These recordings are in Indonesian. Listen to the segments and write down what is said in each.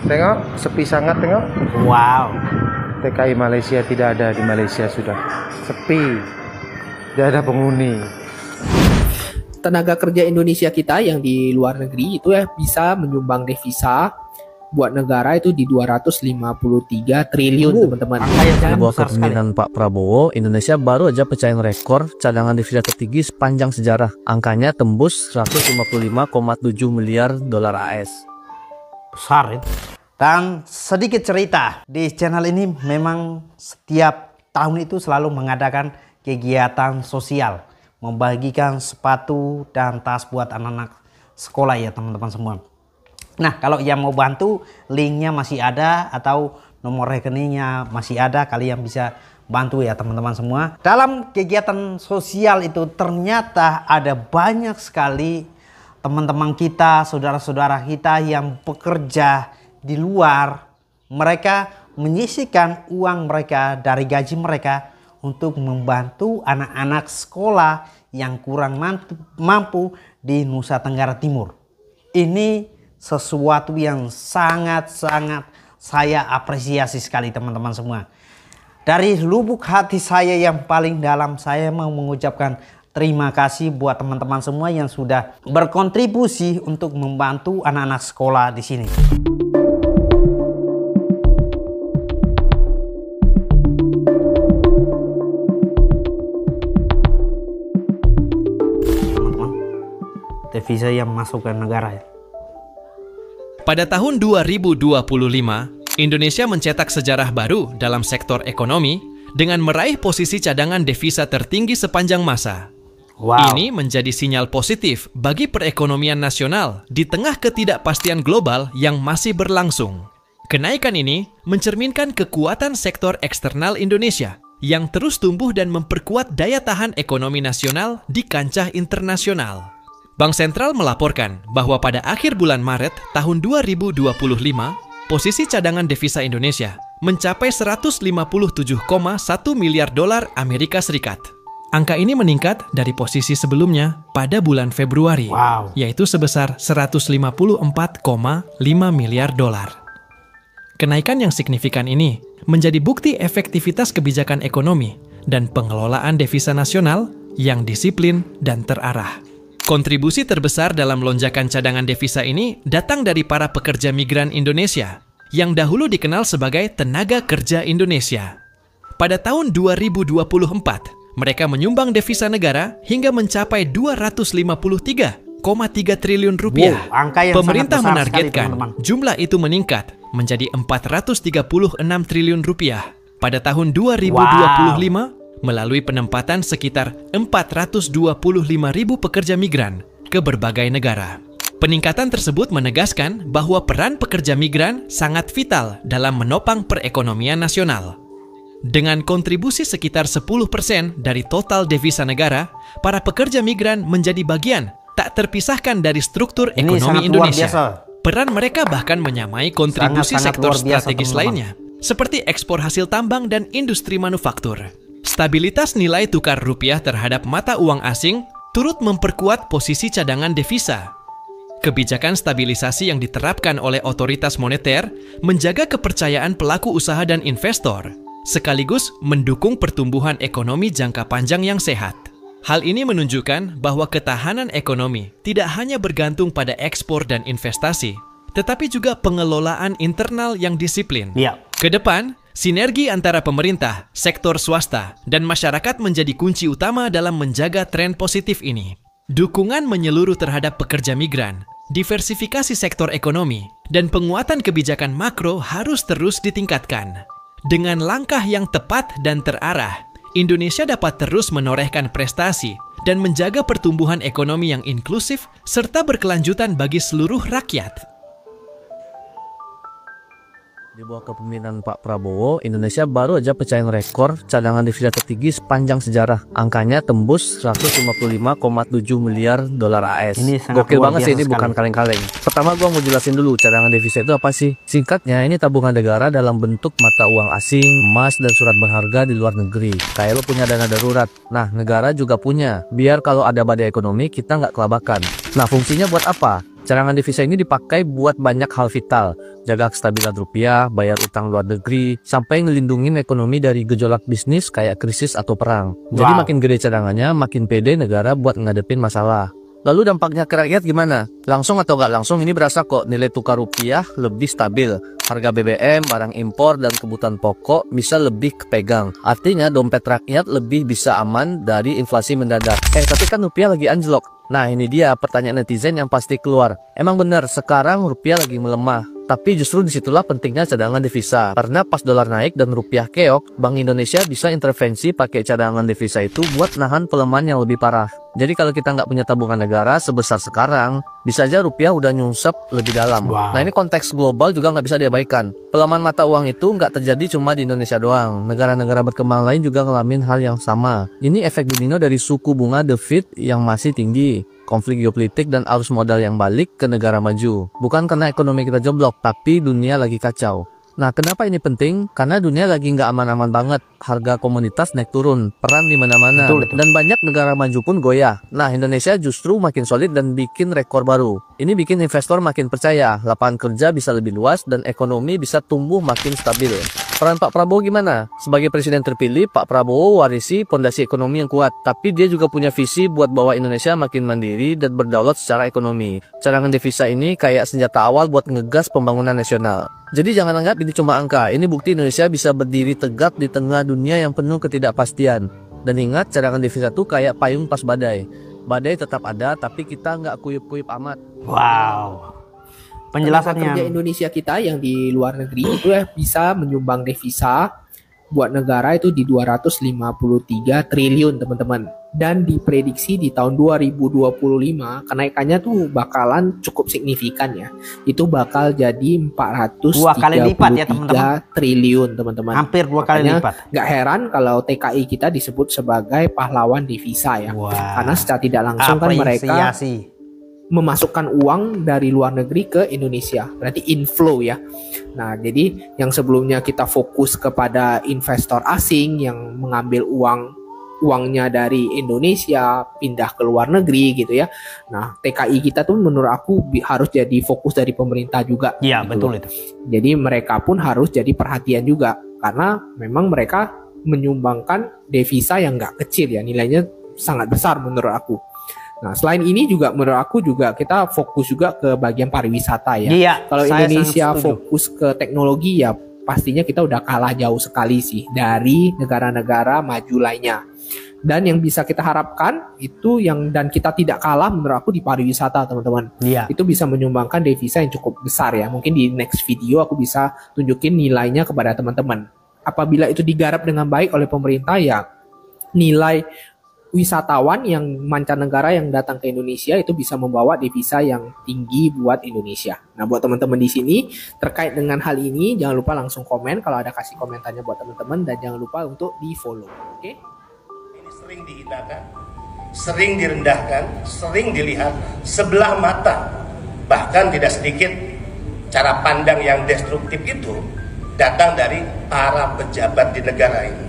Tengok, sepi sangat tengok. Wow. TKI Malaysia tidak ada di Malaysia sudah. Sepi. Tidak ada penghuni. Tenaga kerja Indonesia kita yang di luar negeri itu ya bisa menyumbang devisa buat negara itu di 253 triliun teman-teman. Di bawah kepemimpinan Pak Prabowo, Indonesia baru aja pecahin rekor cadangan devisa tertinggi sepanjang sejarah. Angkanya tembus 155,7 miliar dolar AS. Besar itu. Dan sedikit cerita, di channel ini memang setiap tahun itu selalu mengadakan kegiatan sosial, membagikan sepatu dan tas buat anak-anak sekolah ya teman-teman semua. Nah, kalau yang mau bantu, linknya masih ada atau nomor rekeningnya masih ada, kalian bisa bantu ya teman-teman semua. Dalam kegiatan sosial itu ternyata ada banyak sekali teman-teman kita, saudara-saudara kita yang bekerja di luar. Mereka menyisihkan uang mereka dari gaji mereka untuk membantu anak-anak sekolah yang kurang mampu di Nusa Tenggara Timur. Ini sesuatu yang sangat-sangat saya apresiasi sekali teman-teman semua. Dari lubuk hati saya yang paling dalam, saya mau mengucapkan terima kasih buat teman-teman semua yang sudah berkontribusi untuk membantu anak-anak sekolah di sini. Teman-teman, devisa yang masuk ke negara ya. Pada tahun 2025, Indonesia mencetak sejarah baru dalam sektor ekonomi dengan meraih posisi cadangan devisa tertinggi sepanjang masa. Wow. Ini menjadi sinyal positif bagi perekonomian nasional di tengah ketidakpastian global yang masih berlangsung. Kenaikan ini mencerminkan kekuatan sektor eksternal Indonesia yang terus tumbuh dan memperkuat daya tahan ekonomi nasional di kancah internasional. Bank Sentral melaporkan bahwa pada akhir bulan Maret tahun 2025, posisi cadangan devisa Indonesia mencapai 157,1 miliar dolar Amerika Serikat. Angka ini meningkat dari posisi sebelumnya pada bulan Februari, yaitu sebesar 154,5 miliar dolar. Kenaikan yang signifikan ini menjadi bukti efektivitas kebijakan ekonomi dan pengelolaan devisa nasional yang disiplin dan terarah. Kontribusi terbesar dalam lonjakan cadangan devisa ini datang dari para pekerja migran Indonesia yang dahulu dikenal sebagai tenaga kerja Indonesia. Pada tahun 2024, mereka menyumbang devisa negara hingga mencapai 253,3 triliun rupiah. Pemerintah menargetkan jumlah itu meningkat menjadi 436 triliun rupiah pada tahun 2025 melalui penempatan sekitar 425.000 pekerja migran ke berbagai negara. Peningkatan tersebut menegaskan bahwa peran pekerja migran sangat vital dalam menopang perekonomian nasional. Dengan kontribusi sekitar 10% dari total devisa negara, para pekerja migran menjadi bagian tak terpisahkan dari struktur ekonomi Indonesia. Peran mereka bahkan menyamai kontribusi sektor strategis lainnya, seperti ekspor hasil tambang dan industri manufaktur. Stabilitas nilai tukar rupiah terhadap mata uang asing turut memperkuat posisi cadangan devisa. Kebijakan stabilisasi yang diterapkan oleh otoritas moneter menjaga kepercayaan pelaku usaha dan investor, sekaligus mendukung pertumbuhan ekonomi jangka panjang yang sehat. Hal ini menunjukkan bahwa ketahanan ekonomi tidak hanya bergantung pada ekspor dan investasi, tetapi juga pengelolaan internal yang disiplin. Ke depan, sinergi antara pemerintah, sektor swasta, dan masyarakat menjadi kunci utama dalam menjaga tren positif ini. Dukungan menyeluruh terhadap pekerja migran, diversifikasi sektor ekonomi, dan penguatan kebijakan makro harus terus ditingkatkan. Dengan langkah yang tepat dan terarah, Indonesia dapat terus menorehkan prestasi dan menjaga pertumbuhan ekonomi yang inklusif serta berkelanjutan bagi seluruh rakyat. Di bawah kepemimpinan Pak Prabowo, Indonesia baru aja pecahin rekor cadangan devisa tertinggi sepanjang sejarah. Angkanya tembus 155,7 miliar dolar AS. Ini gokil banget sih, ini bukan kaleng-kaleng. Pertama gua mau jelasin dulu cadangan devisa itu apa sih. Singkatnya, ini tabungan negara dalam bentuk mata uang asing, emas, dan surat berharga di luar negeri. Kayak lo punya dana darurat. Nah, negara juga punya. Biar kalau ada badai ekonomi, kita nggak kelabakan. Nah, fungsinya buat apa? Cadangan devisa ini dipakai buat banyak hal vital, jaga kestabilan rupiah, bayar utang luar negeri, sampai ngelindungin ekonomi dari gejolak bisnis kayak krisis atau perang. Jadi makin gede cadangannya, makin pede negara buat ngadepin masalah. Lalu dampaknya ke rakyat gimana? Langsung atau nggak langsung ini berasa kok, nilai tukar rupiah lebih stabil. Harga BBM, barang impor, dan kebutuhan pokok bisa lebih kepegang. Artinya dompet rakyat lebih bisa aman dari inflasi mendadak. Tapi kan rupiah lagi anjlok. Nah ini dia pertanyaan netizen yang pasti keluar. Emang bener sekarang rupiah lagi melemah. Tapi justru disitulah pentingnya cadangan devisa. Karena pas dolar naik dan rupiah keok, Bank Indonesia bisa intervensi pakai cadangan devisa itu buat nahan pelemahan yang lebih parah. Jadi kalau kita nggak punya tabungan negara sebesar sekarang, bisa aja rupiah udah nyungsep lebih dalam. Nah ini konteks global juga nggak bisa diabaikan. Pelemahan mata uang itu nggak terjadi cuma di Indonesia doang. Negara-negara berkembang lain juga ngalamin hal yang sama. Ini efek domino dari suku bunga The Fed yang masih tinggi, konflik geopolitik, dan arus modal yang balik ke negara maju. Bukan karena ekonomi kita jeblok, tapi dunia lagi kacau. Nah, kenapa ini penting? Karena dunia lagi nggak aman-aman banget. Harga komoditas naik turun, perang di mana-mana, dan banyak negara maju pun goyah. Nah, Indonesia justru makin solid dan bikin rekor baru. Ini bikin investor makin percaya, lapangan kerja bisa lebih luas, dan ekonomi bisa tumbuh makin stabil. Peran Pak Prabowo gimana? Sebagai presiden terpilih, Pak Prabowo warisi pondasi ekonomi yang kuat. Tapi dia juga punya visi buat bawa Indonesia makin mandiri dan berdaulat secara ekonomi. Cadangan devisa ini kayak senjata awal buat ngegas pembangunan nasional. Jadi jangan anggap ini cuma angka. Ini bukti Indonesia bisa berdiri tegak di tengah dunia yang penuh ketidakpastian. Dan ingat, cadangan devisa tuh kayak payung pas badai. Badai tetap ada, tapi kita nggak kuyup-kuyup amat. Wow. Penjelasannya. Kerja Indonesia kita yang di luar negeri itu bisa menyumbang devisa buat negara itu di 253 triliun teman-teman. Dan diprediksi di tahun 2025 kenaikannya tuh bakalan cukup signifikan ya. Itu bakal jadi 433 kali lipat ya teman-teman. Triliun teman-teman. Hampir 2 kali lipat. Gak heran kalau TKI kita disebut sebagai pahlawan devisa ya. Karena secara tidak langsung kan mereka memasukkan uang dari luar negeri ke Indonesia, berarti inflow ya. Nah, jadi yang sebelumnya kita fokus kepada investor asing yang mengambil uangnya dari Indonesia pindah ke luar negeri gitu ya. Nah, TKI kita tuh menurut aku harus jadi fokus dari pemerintah juga. Iya, gitu. betul itu. Jadi mereka pun harus jadi perhatian juga karena memang mereka menyumbangkan devisa yang nggak kecil ya, nilainya sangat besar menurut aku. Nah, selain ini juga menurut aku juga kita fokus juga ke bagian pariwisata ya. Iya, kalau Indonesia fokus ke teknologi ya pastinya kita udah kalah jauh sekali sih dari negara-negara maju lainnya. Dan yang bisa kita harapkan itu dan kita tidak kalah menurut aku di pariwisata teman-teman. Iya. Itu bisa menyumbangkan devisa yang cukup besar ya. Mungkin di next video aku bisa tunjukin nilainya kepada teman-teman. Apabila itu digarap dengan baik oleh pemerintah ya nilai wisatawan yang mancanegara yang datang ke Indonesia itu bisa membawa devisa yang tinggi buat Indonesia. Nah, buat teman-teman di sini terkait dengan hal ini jangan lupa langsung komen kalau ada, kasih komentarnya buat teman-teman, dan jangan lupa untuk di-follow. Oke? Ini sering dihinakan, sering direndahkan, sering dilihat sebelah mata. Bahkan tidak sedikit cara pandang yang destruktif itu datang dari para pejabat di negara ini.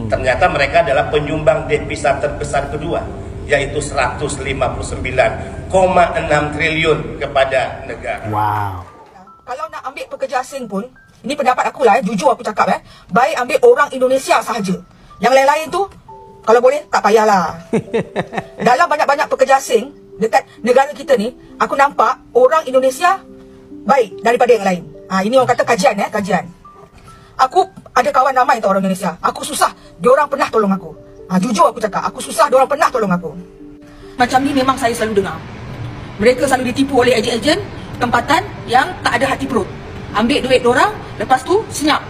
Ternyata mereka adalah penyumbang devisa terbesar kedua, yaitu 159,6 triliun kepada negara. Wow. Kalau nak ambil pekerja asing pun, ini pendapat aku lah, jujur aku cakap baik ambil orang Indonesia sahaja. Yang lain-lain tu, kalau boleh tak payahlah. Dalam banyak-banyak pekerja asing dekat negara kita ni, aku nampak orang Indonesia baik daripada yang lain. Ini orang kata kajian kajian. Aku ada kawan ramai tu orang Indonesia. Aku susah, diorang pernah tolong aku. Jujur aku cakap, aku susah, diorang pernah tolong aku. Macam ni memang saya selalu dengar. Mereka selalu ditipu oleh ejen-ejen tempatan yang tak ada hati perut. Ambil duit diorang, lepas tu senyap.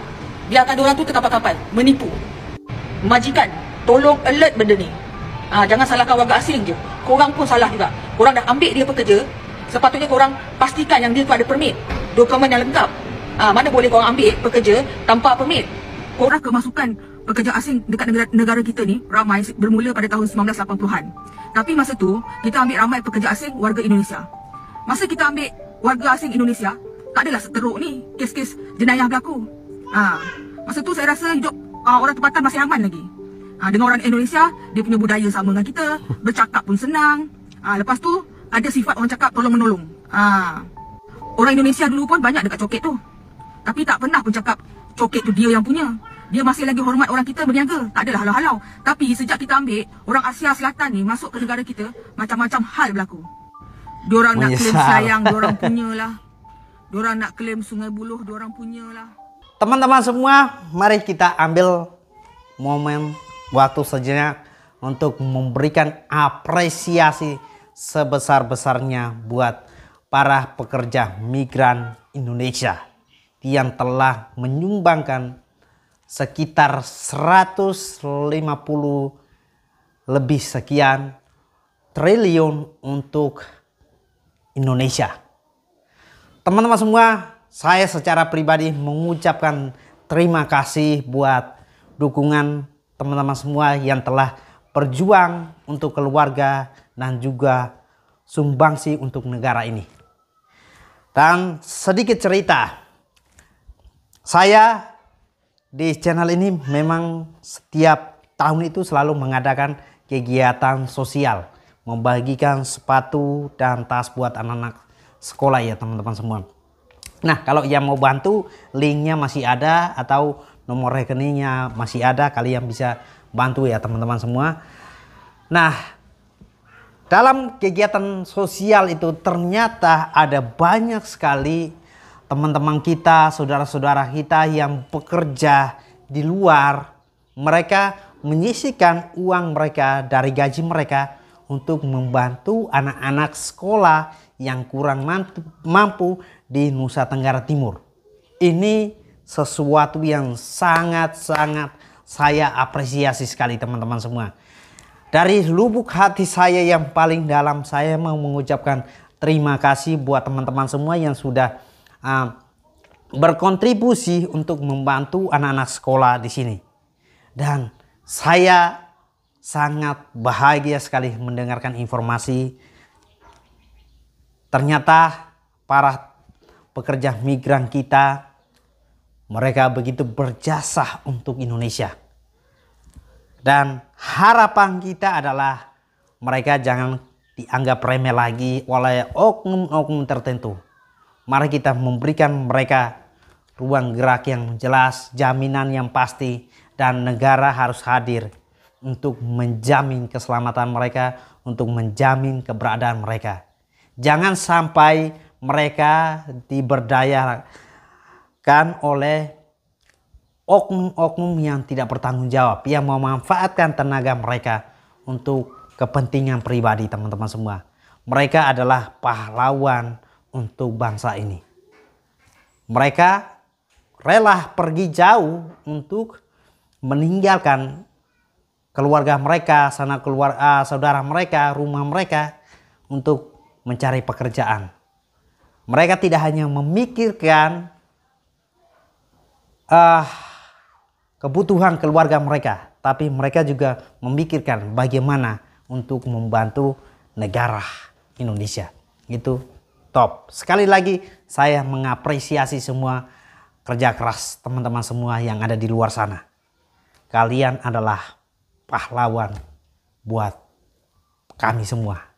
Biarkan diorang tu terkapal-kapal, menipu. Majikan, tolong alert benda ni. Jangan salahkan warga asing je. Korang pun salah juga. Korang dah ambil dia pekerja, sepatutnya korang pastikan yang dia tu ada permit, dokumen yang lengkap. Mana boleh korang ambil pekerja tanpa permit. Korang kemasukan pekerja asing dekat negara kita ni ramai bermula pada tahun 1980-an. Tapi masa tu kita ambil ramai pekerja asing warga Indonesia. Masa kita ambil warga asing Indonesia, tak adalah seteruk ni kes-kes jenayah berlaku. Masa tu saya rasa hidup orang tempatan masih aman lagi. Dengan orang Indonesia, dia punya budaya sama dengan kita, bercakap pun senang. Lepas tu ada sifat orang cakap tolong-menolong. Orang Indonesia dulu pun banyak dekat coket tu. Tapi tak pernah pun cakap coket tu dia yang punya. Dia masih lagi hormat orang kita berniaga. Tak adalah halau-halau. Tapi sejak kita ambil, orang Asia Selatan ni masuk ke negara kita, macam-macam hal berlaku. Diorang nak klaim sayang, diorang punyalah. Diorang nak klaim Sungai Buloh, diorang punyalah. Teman-teman semua, mari kita ambil momen waktu sejenak untuk memberikan apresiasi sebesar-besarnya buat para pekerja migran Indonesia yang telah menyumbangkan sekitar 150 lebih sekian triliun untuk Indonesia. Teman-teman semua, saya secara pribadi mengucapkan terima kasih buat dukungan teman-teman semua yang telah berjuang untuk keluarga dan juga sumbangsi untuk negara ini. Dan sedikit cerita, saya di channel ini memang setiap tahun itu selalu mengadakan kegiatan sosial, membagikan sepatu dan tas buat anak-anak sekolah ya teman-teman semua. Nah, kalau yang mau bantu, linknya masih ada atau nomor rekeningnya masih ada, kalian bisa bantu ya teman-teman semua. Nah, dalam kegiatan sosial itu ternyata ada banyak sekali teman-teman kita, saudara-saudara kita yang bekerja di luar. Mereka menyisihkan uang mereka dari gaji mereka untuk membantu anak-anak sekolah yang kurang mampu di Nusa Tenggara Timur. Ini sesuatu yang sangat-sangat saya apresiasi sekali teman-teman semua. Dari lubuk hati saya yang paling dalam, saya mau mengucapkan terima kasih buat teman-teman semua yang sudah berkontribusi untuk membantu anak-anak sekolah di sini. Dan saya sangat bahagia sekali mendengarkan informasi ternyata para pekerja migran kita, mereka begitu berjasa untuk Indonesia. Dan harapan kita adalah mereka jangan dianggap remeh lagi oleh oknum-oknum tertentu. Mari kita memberikan mereka ruang gerak yang jelas, jaminan yang pasti, dan negara harus hadir untuk menjamin keselamatan mereka, untuk menjamin keberadaan mereka. Jangan sampai mereka diberdayakan oleh oknum-oknum yang tidak bertanggung jawab, yang memanfaatkan tenaga mereka untuk kepentingan pribadi teman-teman semua. Mereka adalah pahlawan untuk bangsa ini. Mereka rela pergi jauh untuk meninggalkan keluarga mereka, saudara mereka, rumah mereka untuk mencari pekerjaan. Mereka tidak hanya memikirkan kebutuhan keluarga mereka, tapi mereka juga memikirkan bagaimana untuk membantu negara Indonesia. Itu top. Sekali lagi saya mengapresiasi semua kerja keras teman-teman semua yang ada di luar sana. Kalian adalah pahlawan buat kami semua.